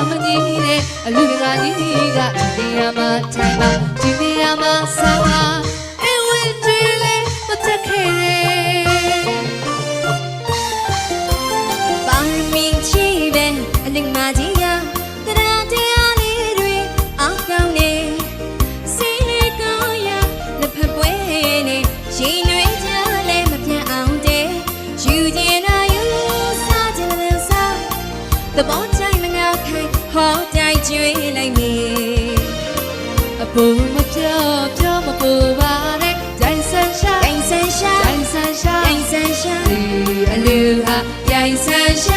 မကြီးတဲ့အလူငါကြီးကဒီနေရာမှာထိုင်ပါဒီနေရာမှာဆောင်းပါအဝင်းတွေလေးမတက်ခဲ့ပါမင်းချီပဲအလင်းမကြီးရတရားတရားလေးတွေအောက်ကောင်းနေစီးလေးကောင်းရလက်ဖက်ပွဲနေရှင်တွေကြလဲမပြတ်အောင်တဲ့ယူကျင်တာယူစားကြတယ်စားတဘောတိုင်းမနာခိုင်ဟောတိုင်းကျွေးလိုက်နေအပူမပြောမပူပါနဲ့ဂျိုင်ဆန်ရှာဂျိုင်ဆန်ရှာဂျိုင်ဆန်ရှာဂျိုင်ဆန်ရှာဒီအလူဟာဂျိုင်ဆန်ရှာ